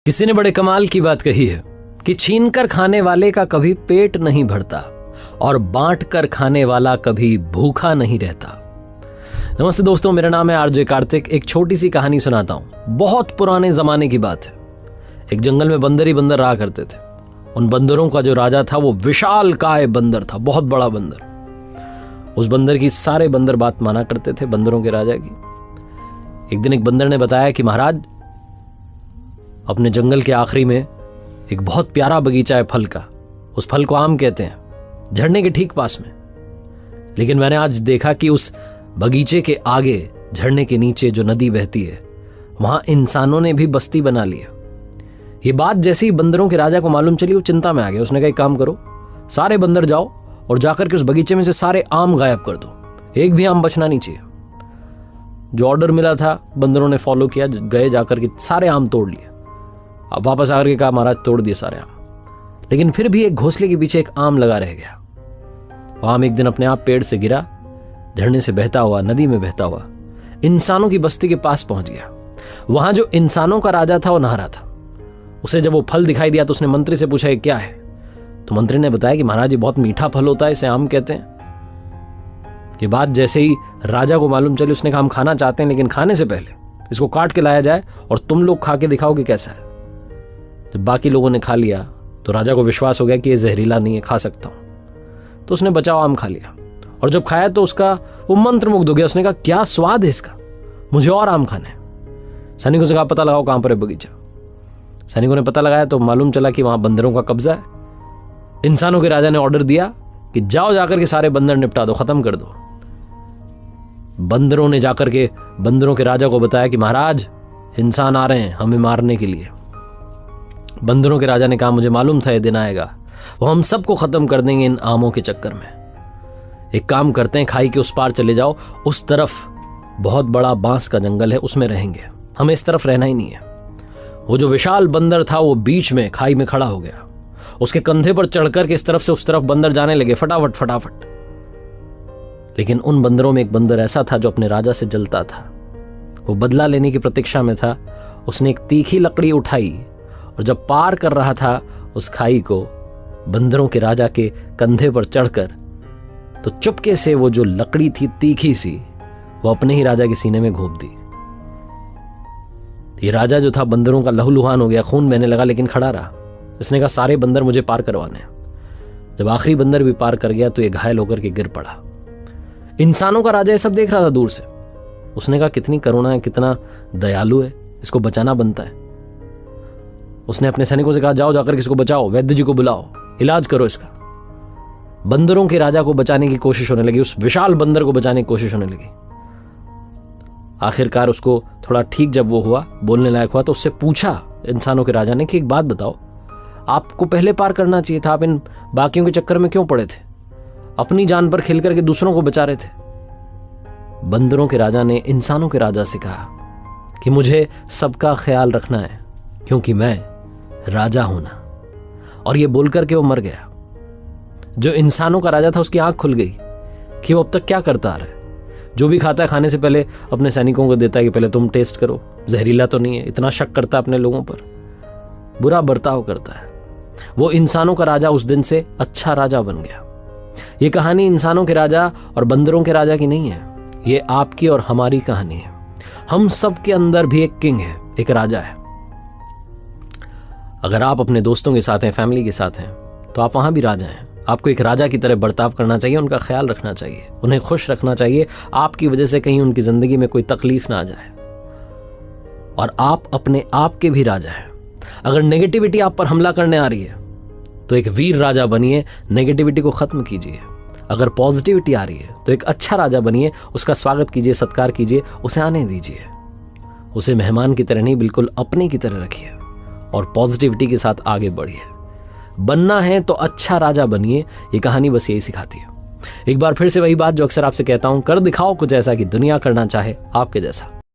किसी ने बड़े कमाल की बात कही है कि छीन कर खाने वाले का कभी पेट नहीं भरता और बांट कर खाने वाला कभी भूखा नहीं रहता। नमस्ते दोस्तों, मेरा नाम है आरजे कार्तिक। एक छोटी सी कहानी सुनाता हूं। बहुत पुराने जमाने की बात है। एक जंगल में बंदर ही बंदर रहा करते थे। उन बंदरों का जो राजा था वो विशाल काय बंदर था, बहुत बड़ा बंदर। उस बंदर की सारे बंदर बात माना करते थे बंदरों के राजा की। एक दिन एक बंदर ने बताया कि महाराज, अपने जंगल के आखिरी में एक बहुत प्यारा बगीचा है फल का। उस फल को आम कहते हैं, झरने के ठीक पास में। लेकिन मैंने आज देखा कि उस बगीचे के आगे, झरने के नीचे जो नदी बहती है, वहां इंसानों ने भी बस्ती बना ली है। ये बात जैसे ही बंदरों के राजा को मालूम चली, वो चिंता में आ गया। उसने कहा, एक काम करो, सारे बंदर जाओ और जाकर के उस बगीचे में से सारे आम गायब कर दो, एक भी आम बचना नहीं चाहिए। जो ऑर्डर मिला था बंदरों ने फॉलो किया, गए जाकर के सारे आम तोड़ लिए। अब वापस आकर के कहा, महाराज तोड़ दिए सारे आम। लेकिन फिर भी एक घोंसले के पीछे एक आम लगा रह गया। वो आम एक दिन अपने आप पेड़ से गिरा, झरने से बहता हुआ, नदी में बहता हुआ इंसानों की बस्ती के पास पहुंच गया। वहां जो इंसानों का राजा था वो नहा रहा था। उसे जब वो फल दिखाई दिया तो उसने मंत्री से पूछा, ये क्या है? तो मंत्री ने बताया कि महाराज, ये बहुत मीठा फल होता है, इसे आम कहते हैं। ये बात जैसे ही राजा को मालूम चली, उसने कहा, हम खाना चाहते हैं, लेकिन खाने से पहले इसको काट के लाया जाए और तुम लोग खा के दिखाओ कि कैसा है। जब बाकी लोगों ने खा लिया तो राजा को विश्वास हो गया कि ये जहरीला नहीं है, खा सकता हूं। तो उसने बचाओ आम खा लिया और जब खाया तो उसका वो मंत्रमुग्ध हो गया। उसने कहा, क्या स्वाद है इसका, मुझे और आम खाने हैं। सैनिकों से कहा, पता लगाओ कहां पर है बगीचा। सैनिकों ने पता लगाया तो मालूम चला कि वहां बंदरों का कब्जा है। इंसानों के राजा ने ऑर्डर दिया कि जाओ जाकर के सारे बंदर निपटा दो, खत्म कर दो। बंदरों ने जाकर के बंदरों के राजा को बताया कि महाराज, इंसान आ रहे हैं हमें मारने के लिए। बंदरों के राजा ने कहा, मुझे मालूम था ये दिन आएगा, वो हम सबको खत्म कर देंगे इन आमों के चक्कर में। एक काम करते हैं, खाई के उस पार चले जाओ, उस तरफ बहुत बड़ा बांस का जंगल है, उसमें रहेंगे, हमें इस तरफ रहना ही नहीं है। वो जो विशाल बंदर था वो बीच में खाई में खड़ा हो गया। उसके कंधे पर चढ़कर के इस तरफ से उस तरफ बंदर जाने लगे, फटाफट फटाफट। लेकिन उन बंदरों में एक बंदर ऐसा था जो अपने राजा से जलता था। वो बदला लेने की प्रतीक्षा में था। उसने एक तीखी लकड़ी उठाई और जब पार कर रहा था उस खाई को बंदरों के राजा के कंधे पर चढ़कर, तो चुपके से वो जो लकड़ी थी तीखी सी, वो अपने ही राजा के सीने में घोंप दी। ये राजा जो था बंदरों का लहूलुहान हो गया, खून बहने लगा, लेकिन खड़ा रहा। इसने कहा, सारे बंदर मुझे पार करवाने हैं। जब आखिरी बंदर भी पार कर गया तो ये घायल होकर के गिर पड़ा। इंसानों का राजा ये सब देख रहा था दूर से। उसने कहा, कितनी करुणा है, कितना दयालु है, इसको बचाना बनता है। उसने अपने सैनिकों से कहा, जाओ जाकर इसको बचाओ, वैद्य जी को बुलाओ, इलाज करो इसका। बंदरों के राजा को बचाने की कोशिश होने लगी, उस विशाल बंदर को बचाने की कोशिश होने लगी। आखिरकार उसको थोड़ा ठीक जब वो हुआ, बोलने लायक हुआ, तो उससे पूछा इंसानों के राजा ने कि एक बात बताओ, आपको पहले पार करना चाहिए था, आप इन बाकियों के चक्कर में क्यों पड़े थे? अपनी जान पर खेल करके दूसरों को बचा रहे थे। बंदरों के राजा ने इंसानों के राजा से कहा कि मुझे सबका ख्याल रखना है, क्योंकि मैं राजा हूं ना। और ये बोलकर के वो मर गया। जो इंसानों का राजा था उसकी आंख खुल गई कि वो अब तक क्या करता आ रहा है। जो भी खाता है खाने से पहले अपने सैनिकों को देता है कि पहले तुम टेस्ट करो, जहरीला तो नहीं है। इतना शक करता है अपने लोगों पर, बुरा बर्ताव करता है। वो इंसानों का राजा उस दिन से अच्छा राजा बन गया। ये कहानी इंसानों के राजा और बंदरों के राजा की नहीं है, ये आपकी और हमारी कहानी है। हम सब के अंदर भी एक किंग है, एक राजा है। अगर आप अपने दोस्तों के साथ हैं, फैमिली के साथ हैं, तो आप वहां भी राजा हैं। आपको एक राजा की तरह बर्ताव करना चाहिए, उनका ख्याल रखना चाहिए, उन्हें खुश रखना चाहिए। आपकी वजह से कहीं उनकी जिंदगी में कोई तकलीफ ना आ जाए। और आप अपने आप के भी राजा हैं। अगर नेगेटिविटी आप पर हमला करने आ रही है तो एक वीर राजा बनिए, नेगेटिविटी को खत्म कीजिए। अगर पॉजिटिविटी आ रही है तो एक अच्छा राजा बनिए, उसका स्वागत कीजिए, सत्कार कीजिए, उसे आने दीजिए। उसे मेहमान की तरह नहीं, बिल्कुल अपने की तरह रखिए और पॉजिटिविटी के साथ आगे बढ़िए। बनना है तो अच्छा राजा बनिए। ये कहानी बस यही सिखाती है। एक बार फिर से वही बात जो अक्सर आपसे कहता हूं, कर दिखाओ कुछ ऐसा कि दुनिया करना चाहे आपके जैसा।